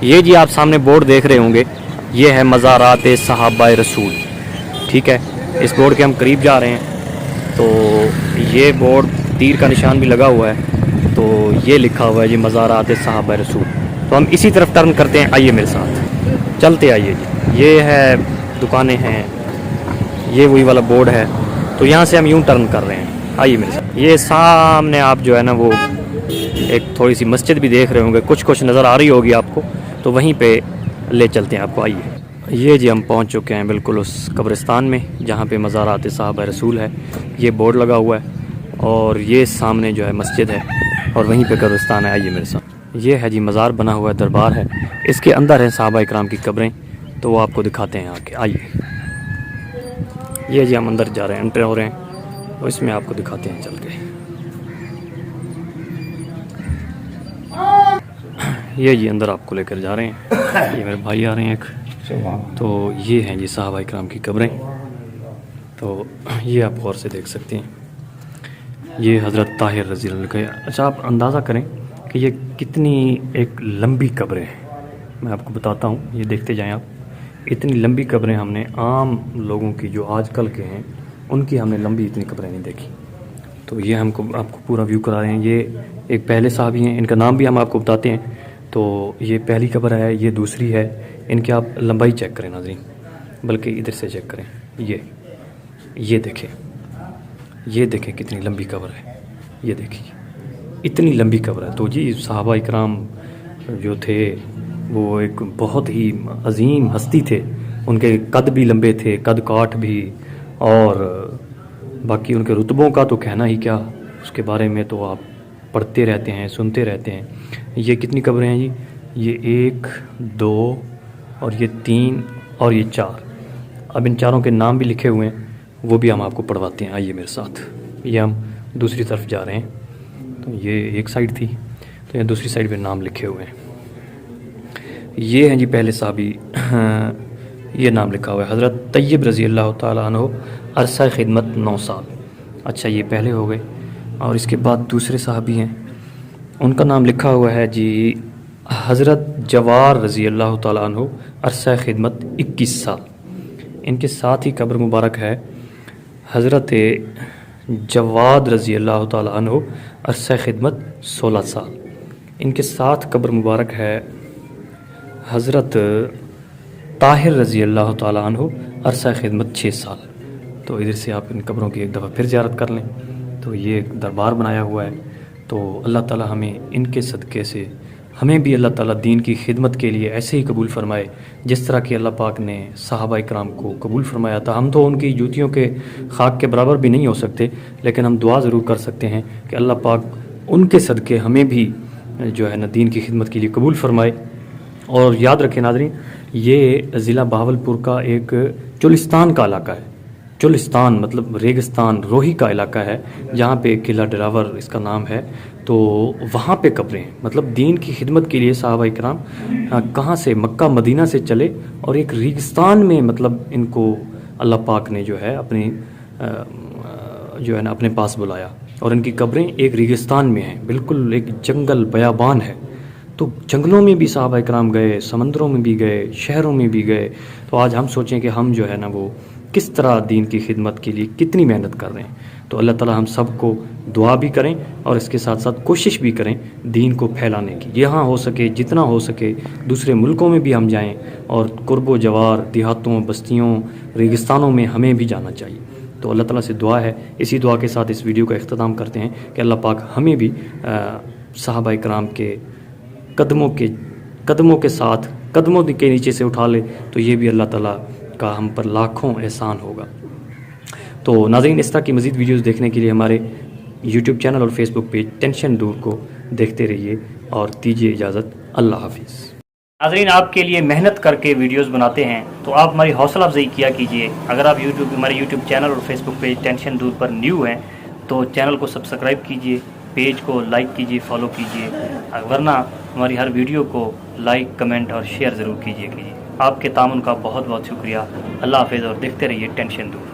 یہ جی آپ سامنے بورڈ دیکھ رہے ہوں گے، یہ ہے مزارات صحابہ رسول، ٹھیک ہے. اس بورڈ کے ہم قریب جا رہے ہیں تو یہ بورڈ تیر کا نشان بھی لگا ہوا ہے، تو یہ لکھا ہوا ہے جی مزارات صحابہ رسول. تو ہم اسی طرف ٹرن کرتے ہیں، آئیے میرے ساتھ چلتے آئیے جی. یہ ہے دکانیں ہیں، یہ وہی والا بورڈ ہے، تو یہاں سے ہم یوں ٹرن کر رہے ہیں، آئیے میرے ساتھ. یہ سامنے آپ جو ہے نا وہ ایک تھوڑی سی مسجد بھی دیکھ رہے ہوں گے، کچھ نظر آ رہی ہوگی آپ کو، تو وہیں پہ لے چلتے ہیں آپ کو. آئیے یہ جی ہم پہنچ چکے ہیں بالکل اس قبرستان میں جہاں پہ مزارات صحابہ رسول ہے. یہ بورڈ لگا ہوا ہے اور یہ سامنے جو ہے مسجد ہے اور وہیں پہ قبرستان ہے. آئیے میرے ساتھ. یہ ہے جی مزار بنا ہوا ہے، دربار ہے، اس کے اندر ہیں صحابہ اکرام کی قبریں، تو وہ آپ کو دکھاتے ہیں آ کے. آئیے یہ جی ہم اندر جا رہے ہیں، انٹر ہو رہے ہیں، تو اس میں آپ کو دکھاتے ہیں چل کے. یہ جی اندر آپ کو لے کر جا رہے ہیں، یہ میرے بھائی آ رہے ہیں ایک، تو یہ ہیں جی صحابہ اکرام کی قبریں. تو یہ آپ غور سے دیکھ سکتے ہیں، یہ حضرت طاہر رضی اللہ عنہ کا. اچھا آپ اندازہ کریں کہ یہ کتنی ایک لمبی قبریں ہیں. میں آپ کو بتاتا ہوں، یہ دیکھتے جائیں آپ. اتنی لمبی قبریں ہم نے عام لوگوں کی جو آج کل کے ہیں ان کی ہم نے لمبی اتنی قبریں نہیں دیکھی. تو یہ ہم کو آپ کو پورا ویو کرا رہے ہیں. یہ ایک پہلے صحابی ہیں، ان کا نام بھی ہم آپ کو بتاتے ہیں. تو یہ پہلی قبر ہے، یہ دوسری ہے. ان کی آپ لمبائی چیک کریں ناظرین، بلکہ ادھر سے چیک کریں. یہ دیکھیں کتنی لمبی قبر ہے. یہ دیکھیں اتنی لمبی قبر ہے. تو جی صحابہ اکرام جو تھے وہ ایک بہت ہی عظیم ہستی تھے. ان کے قد بھی لمبے تھے، قد کاٹ بھی، اور باقی ان کے رتبوں کا تو کہنا ہی کیا، اس کے بارے میں تو آپ پڑھتے رہتے ہیں، سنتے رہتے ہیں. یہ کتنی قبریں ہیں جی؟ یہ 1 2 اور یہ 3 اور یہ 4. اب ان چاروں کے نام بھی لکھے ہوئے ہیں، وہ بھی ہم آپ کو پڑھواتے ہیں. آئیے میرے ساتھ. یہ ہم دوسری طرف جا رہے ہیں، تو یہ ایک سائڈ تھی، تو یہ دوسری سائڈ پہ نام لکھے ہوئے ہیں. یہ ہیں جی پہلے صحابی، یہ نام لکھا ہوا ہے حضرت طیب رضی اللہ تعالیٰ عنہ، عرصہ خدمت 9 سال. اچھا یہ پہلے ہو گئے. اور اس کے بعد دوسرے صحابی ہیں، ان کا نام لکھا ہوا ہے جی حضرت جوار رضی اللہ تعالیٰ عنہ، عرصہ خدمت 21 سال. ان کے ساتھ ہی قبر مبارک ہے حضرت جواد رضی اللہ تعالیٰ عنہ، عرصہ خدمت 16 سال. ان کے ساتھ قبر مبارک ہے حضرت طاہر رضی اللہ تعالیٰ عنہ، عرصہ خدمت 6 سال. تو ادھر سے آپ ان قبروں کی ایک دفعہ پھر زیارت کر لیں. تو یہ ایک دربار بنایا ہوا ہے. تو اللہ تعالیٰ ہمیں ان کے صدقے سے، ہمیں بھی اللہ تعالیٰ دین کی خدمت کے لیے ایسے ہی قبول فرمائے جس طرح کہ اللہ پاک نے صحابہ اکرام کو قبول فرمایا تھا. ہم تو ان کی جوتیوں کے خاک کے برابر بھی نہیں ہو سکتے، لیکن ہم دعا ضرور کر سکتے ہیں کہ اللہ پاک ان کے صدقے ہمیں بھی جو ہے نا دین کی خدمت کے لیے قبول فرمائے. اور یاد رکھیں ناظرین، یہ ضلع بہاولپور کا ایک چولستان کا علاقہ ہے. چولستان مطلب ریگستان، روہی کا علاقہ ہے، جہاں پہ قلعہ ڈراور اس کا نام ہے. تو وہاں پہ قبریں، مطلب دین کی خدمت کے لیے صحابہ اکرام کہاں سے، مکہ مدینہ سے چلے اور ایک ریگستان میں مطلب ان کو اللہ پاک نے جو ہے اپنی جو ہے نا اپنے پاس بلایا. اور ان کی قبریں ایک ریگستان میں ہیں، بالکل ایک جنگل بیابان ہے. تو جنگلوں میں بھی صحابہ اکرام گئے، سمندروں میں بھی گئے، شہروں میں بھی گئے. تو آج ہم سوچیں کہ ہم جو ہے نا وہ کس طرح دین کی خدمت کے لیے کتنی محنت کر رہے ہیں. تو اللہ تعالیٰ ہم سب کو دعا بھی کریں اور اس کے ساتھ ساتھ کوشش بھی کریں دین کو پھیلانے کی. یہاں ہو سکے، جتنا ہو سکے دوسرے ملکوں میں بھی ہم جائیں، اور قرب و جوار، دیہاتوں، بستیوں، ریگستانوں میں ہمیں بھی جانا چاہیے. تو اللہ تعالیٰ سے دعا ہے، اسی دعا کے ساتھ اس ویڈیو کا اختتام کرتے ہیں کہ اللہ پاک ہمیں بھی صحابہ اکرام کے قدموں کے ساتھ، قدموں کے نیچے سے اٹھا لے، تو یہ بھی اللہ تعالیٰ کا ہم پر لاکھوں احسان ہوگا. تو ناظرین، اس طرح کی مزید ویڈیوز دیکھنے کے لیے ہمارے یوٹیوب چینل اور فیس بک پیج ٹینشن دور کو دیکھتے رہیے اور دیجیے اجازت. اللہ حافظ. ناظرین، آپ کے لیے محنت کر کے ویڈیوز بناتے ہیں، تو آپ ہماری حوصلہ افزائی کیا کیجیے. اگر آپ ہمارے یوٹیوب چینل اور فیس بک پیج ٹینشن دور پر نیو ہیں تو چینل کو سبسکرائب کیجیے، پیج کو لائک کیجیے، فالو کیجیے، ورنہ ہماری ہر ویڈیو کو لائک، کمنٹ اور شیئر ضرور کیجیے. آپ کے تعاون کا بہت بہت شکریہ. اللہ حافظ اور دیکھتے رہیے ٹینشن دور.